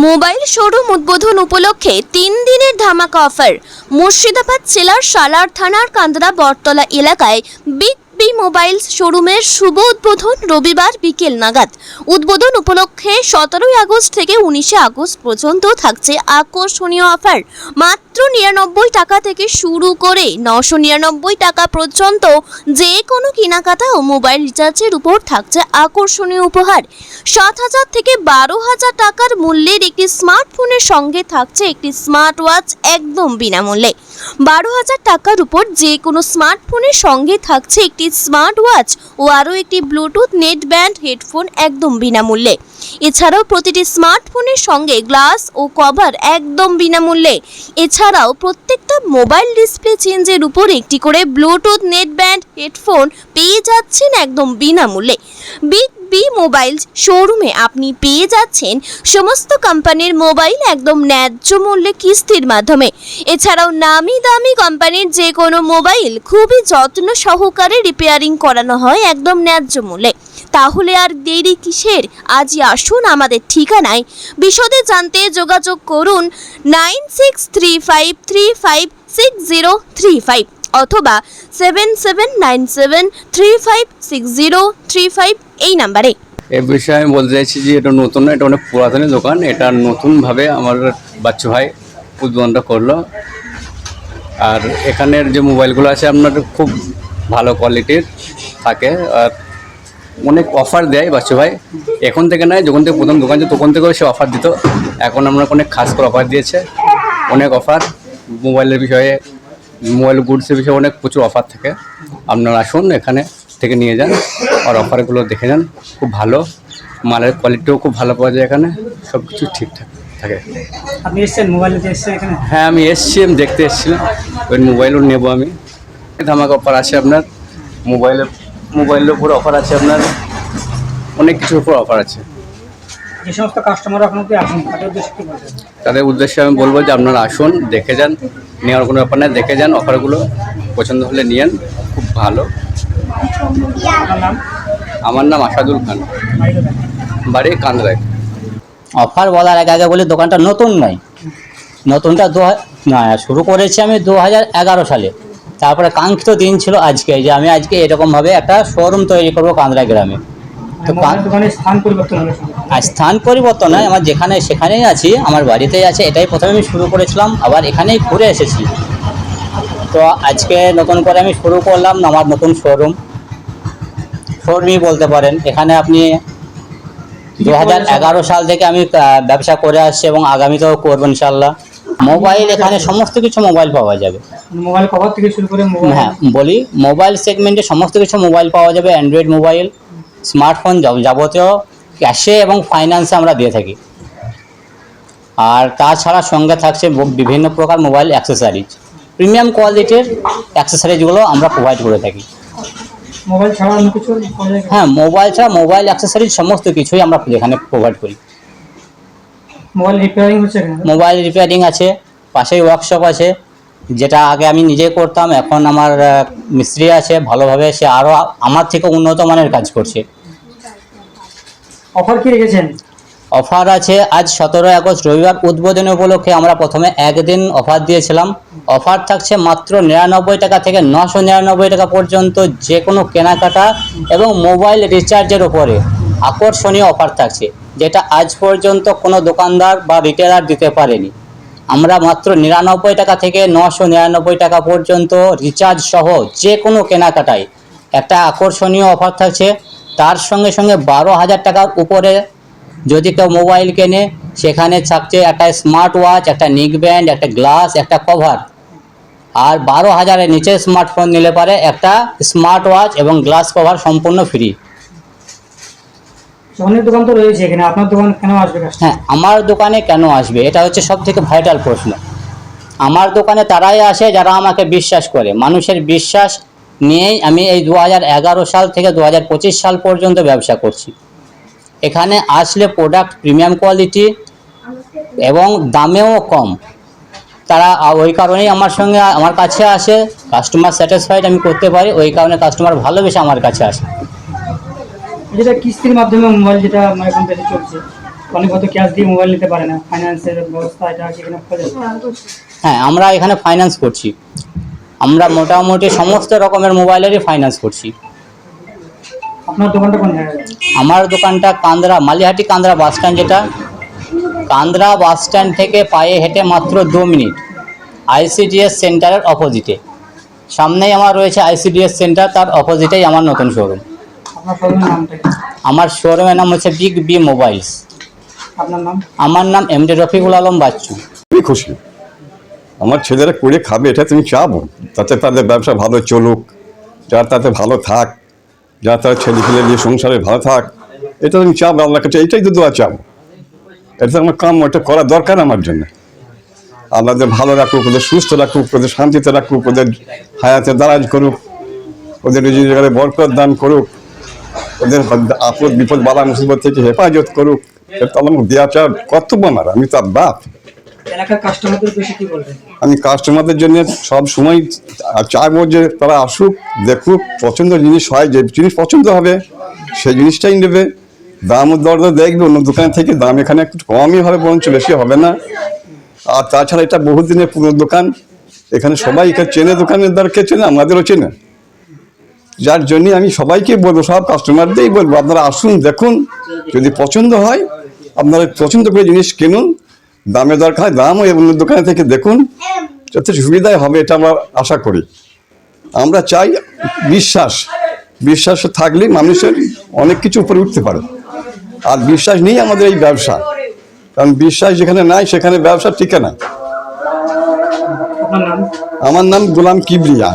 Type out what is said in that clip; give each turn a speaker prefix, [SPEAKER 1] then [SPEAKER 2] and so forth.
[SPEAKER 1] Mobile showroom উদ্বোধন উপলক্ষে 3 দিনের ধামাকা অফার। মুর্শিদাবাদ জেলার সালার থানার কান্দরা বটতলা এলাকায় বিগ বি মোবাইল শোরুমের শুভ উদ্বোধন রবিবার বিকেল নাগাদ। উদ্বোধন উপলক্ষে 17 আগস্ট থেকে 19 আগস্ট পর্যন্ত থাকছে আকর্ষণীয় অফার। মাত্র 99 টাকা থেকে শুরু করে 999 টাকা পর্যন্ত যে কোনো কেনাকাটা ও মোবাইল রিচার্জের উপর থাকছে আকর্ষণীয় উপহার। 7,000 থেকে 12,000 টাকার মূল্যের একটি স্মার্টফোনের সঙ্গে থাকছে একটি স্মার্ট ওয়াচ একদম বিনামূল্যে। 12,000 টাকার উপর যে কোনো স্মার্টফোনের সঙ্গে থাকছে একটি স্মার্ট ওয়াচ ও আরও একটি ব্লুটুথ নেট ব্যান্ড হেডফোন একদম বিনামূল্যে। এছাড়াও প্রতিটি স্মার্টফোনের সঙ্গে গ্লাস ও কভার একদম বিনামূল্যে। এছাড়াও প্রত্যেকটা মোবাইল ডিসপ্লে চেঞ্জের উপর একটি করে ব্লুটুথ নেট ব্যান্ড হেডফোন পেয়ে যাচ্ছেন একদম বিনামূল্যে। বিগ বি মোবাইল শোরুমে আপনি পেয়ে যাচ্ছেন সমস্ত কোম্পানির মোবাইল একদম ন্যায্য মূল্যে কিস্তির মাধ্যমে। এছাড়াও নামি দামি কোম্পানির যে কোনো মোবাইল খুবই যত্ন সহকারে রিপেয়ারিং করানো হয় একদম ন্যায্য মূল্যে। তাহলে আর দেরি কিসের? আজই আসুন আমাদের ঠিকানায়। বিশদে জানতে যোগাযোগ করুন 9635356035 অথবা 7797356035 এই নাম্বারে।
[SPEAKER 2] এই বিষয়ে আমি বলতে চাইছি যে এটা নতুন না, এটা অনেক পুরাতন দোকান। এটা নতুনভাবে আমার বাচ্চু ভাই উদ্বোধনটা করলো। আর এখানের যে মোবাইলগুলো আছে আপনার খুব ভালো কোয়ালিটির থাকে আর অনেক অফার দেয় বাচ্চু ভাই। এখন থেকে নয়, যখন থেকে প্রথম দোকান ছিল তখন থেকেও সে অফার দিত। এখন আমরা অনেক খাস করে অফার দিয়েছে, অনেক অফার মোবাইলের বিষয়ে, মোবাইল গুডসের বিষয়ে অনেক প্রচুর অফার থাকে। আপনারা আসুন এখানে থেকে নিয়ে যান আর অফারগুলো দেখে যান। খুব ভালো মালের কোয়ালিটিও খুব ভালো পাওয়া যায় এখানে, সব কিছু ঠিকঠাক থাকে।
[SPEAKER 3] আপনি এসেছেন মোবাইল নিতে এসেছেন এখানে?
[SPEAKER 2] হ্যাঁ, আমি এসছি, আমি দেখতে এসেছিলাম। ওই মোবাইলও নেবো আমি। ধামাকা অফার আছে আপনার মোবাইলের উপর অফার আছে, আপনার অনেক কিছুর উপর অফার আছে।
[SPEAKER 3] যে সমস্ত কাস্টমার আপনাদের আসুন তাদের উদ্দেশ্যে কি বলবেন?
[SPEAKER 2] তাদের উদ্দেশ্যে আমি বলবো যে আপনারা আসুন, দেখে যান, নেওয়ার কোনো ব্যাপার নেই, দেখে যান, অফারগুলো পছন্দ হলে নিয়েন, খুব ভালো।
[SPEAKER 3] আপনার নাম?
[SPEAKER 2] আমার নাম আসাদুল খান, বাড়ি কান্দরায়।
[SPEAKER 4] অফার বলার আগে বলি দোকানটা নতুন নয়, নতুনটা শুরু করেছি আমি 2011 সালে। তারপরে কাঙ্ক্ষিত দিন ছিল আজকে, যে আমি আজকে এরকমভাবে একটা শোরুম তৈরি করবো কান্দরা গ্রামে। তো
[SPEAKER 3] দোকানের স্থান পরিবর্তন হলো?
[SPEAKER 4] আর স্থান পরিবর্তন নয়, আমার যেখানে সেখানেই আছি, আমার বাড়িতেই আছে। এটাই প্রথমে আমি শুরু করেছিলাম, আবার এখানেই ঘুরে এসেছি। তো আজকে নতুন করে আমি শুরু করলাম আমার নতুন শোরুমই বলতে পারেন। এখানে আপনি 2011 সাল থেকে আমি ব্যবসা করে আসছি এবং আগামীতেও করবো ইনশাল্লাহ। মোবাইল এখানে সমস্ত কিছু মোবাইল পাওয়া যাবে,
[SPEAKER 3] মোবাইল কভার থেকে শুরু করে মোবাইল।
[SPEAKER 4] হ্যাঁ বলি, মোবাইল সেগমেন্টে সমস্ত কিছু মোবাইল পাওয়া যাবে। অ্যান্ড্রয়েড মোবাইল, স্মার্টফোন যাবতীয় ক্যাশে এবং ফাইন্যান্সে আমরা দিয়ে থাকি। আর তাছাড়া সঙ্গে থাকছে বিভিন্ন প্রকার মোবাইল অ্যাক্সেসরিজ, প্রিমিয়াম কোয়ালিটির অ্যাক্সেসরিজগুলো আমরা প্রোভাইড করে থাকি।
[SPEAKER 3] মোবাইল ছাড়া অন্য কিছু?
[SPEAKER 4] হ্যাঁ, মোবাইল ছাড়া মোবাইল অ্যাক্সেসরিজ সমস্ত কিছুই আমরা এখানে প্রোভাইড করি।
[SPEAKER 3] মোবাইল রিপেয়ারিং হচ্ছে এখানে?
[SPEAKER 4] মোবাইল রিপেয়ারিং আছে, পাশেই ওয়ার্কশপ আছে, যেটা আগে আমি নিজে করতাম, এখন আমার মিস্ত্রি আছে ভালোভাবে, সে আরও আমার থেকে উন্নত মানের কাজ করছে।
[SPEAKER 3] অফার কি রেখেছেন?
[SPEAKER 4] অফার আছে, আজ 17 আগস্ট রবিবার উদ্বোধনী উপলক্ষে আমরা প্রথমে একদিন অফার দিয়েছিলাম। অফার থাকছে মাত্র 99 টাকা থেকে 999 টাকা পর্যন্ত যে কোনো কেনাকাটা এবং মোবাইল রিচার্জের উপরে আকর্ষণীয় অফার থাকছে, যেটা আজ পর্যন্ত কোনো দোকানদার বা রিটেলার দিতে পারেনি। আমরা মাত্র 99 টাকা থেকে 999 টাকা পর্যন্ত রিচার্জ সহ যে কোনো কেনাকাটায় একটা আকর্ষণীয় অফার থাকছে। তার সঙ্গে সঙ্গে 12,000 টাকার উপরে যদি কেউ মোবাইল কেনে, সেখানে থাকছে একটা স্মার্ট ওয়াচ, একটা নেক ব্যান্ড, একটা গ্লাস, একটা কভার। আর 12,000-এর নিচে স্মার্টফোন নিলে পারে একটা স্মার্ট ওয়াচ এবং গ্লাস কভার সম্পূর্ণ ফ্রি।
[SPEAKER 3] অনেক দোকান তো রয়েছে এখানে, আপনার দোকান কেন আসবে?
[SPEAKER 4] হ্যাঁ, আমার দোকানে কেন আসবে, এটা হচ্ছে সব থেকে ভাইটাল প্রশ্ন। আমার দোকানে তারাই আসে যারা আমাকে বিশ্বাস করে। মানুষের বিশ্বাস নিয়েই আমি এই 2011 সাল থেকে 2025 সাল পর্যন্ত ব্যবসা করছি। এখানে আসলে প্রোডাক্ট প্রিমিয়াম কোয়ালিটি এবং দামেও কম। তারা ওই কারণেই আমার কাছে আসে। কাস্টমার স্যাটিসফাইড আমি করতে পারি, ওই কারণে কাস্টমার ভালোবেসে আমার কাছে আসে।
[SPEAKER 3] যেটা কিস্তির মাধ্যমে মোবাইল যেটা আমার এখান থেকে চলছে, অনেক হয়তো ক্যাশ দিয়ে মোবাইল নিতে পারে না, ফাইন্যান্সের ব্যবস্থা এটা কি এখানে খোঁজে?
[SPEAKER 4] হ্যাঁ, আমরা এখানে ফাইন্যান্স করছি। আমরা মোটামুটি সমস্ত রকমের মোবাইলেরই ফাইন্যান্স করছি।
[SPEAKER 3] আপনার দোকানটা কোন জায়গায়?
[SPEAKER 4] আমার দোকানটা কান্দ্রা, মালিহাটি কান্দ্রা বাস স্ট্যান্ড, যেটা কান্দ্রা বাস স্ট্যান্ড থেকে পায়ে হেঁটে মাত্র 2 মিনিট, আইসিডিএস সেন্টারের অপোজিটে। সামনেই আমার রয়েছে আইসিডিএস সেন্টার, তার অপোজিটেই আমার নতুন শোরুম।
[SPEAKER 3] আপনার শোরুমের নামটা কি?
[SPEAKER 4] আমার শোরুমের নাম হচ্ছে বিগ বি মোবাইলস।
[SPEAKER 3] আপনার নাম?
[SPEAKER 4] আমার নাম এমডি রফিকুল আলম বাচ্চু।
[SPEAKER 5] খুবই খুশি, আমার ছেলেরা করে খাবে এটা তুমি চাবো, তাতে তাদের ব্যবসা ভালো চলুক, যার তাতে ভালো থাক, যার তার ছেলে ফেলে নিয়ে সংসারে ভালো থাক, এটা তুমি চাবো আল্লাহর কাছে, এইটাই তো দোয়া চাবো। এটা আমার কাম, এটা করা দরকার আমার জন্য। আল্লাহদের ভালো রাখুক, ওদের সুস্থ রাখুক, ওদের শান্তিতে রাখুক, ওদের হায়াতে দারাজ করুক, ওদের রুজি রোজগারে বরকত দান করুক, ওদের আপদ বিপদ বালা মুসিবত থেকে হেফাজত করুক। এটা আমার দেওয়া চাওয়ার কর্তব্য আমার, আমি তার বাপ।
[SPEAKER 3] এলাকার কাস্টমারদের বেশি কি বলবেন?
[SPEAKER 5] আমি কাস্টমারদের জন্য সব সময় চাইবো যে তারা আসুক, দেখুক, পছন্দ জিনিস হয়, যে জিনিস পছন্দ হবে সেই জিনিসটাই নেবে। দাম দর দেখবে অন্য দোকান থেকে, দাম এখানে একটু কমই হবে, বরঞ্চ বেশি হবে না। আর তাছাড়া এটা বহুদিনের পুরনো দোকান, এখানে সবাই এখানে চেনে, দোকানদারকে চেনে, আমাদেরও চেনে। যার জন্যে আমি সবাইকে বলবো, সব কাস্টমারদেরই বলবো, আপনারা আসুন, দেখুন, যদি পছন্দ হয় আপনারা পছন্দ করে জিনিস কিনুন, দামে দরকার হয় দাম, ওই অন্য দোকানে থেকে দেখুন, যাতে সুবিধাই হবে, এটা আমরা আশা করি। আমরা চাই বিশ্বাস থাকলে মানুষের অনেক কিছু উপরে উঠতে পারে। আর বিশ্বাস নেই আমাদের এই ব্যবসা, কারণ বিশ্বাস যেখানে নাই সেখানে ব্যবসা টিকে না।
[SPEAKER 3] আপনার নাম?
[SPEAKER 5] আমার নাম গোলাম কিবরিয়া।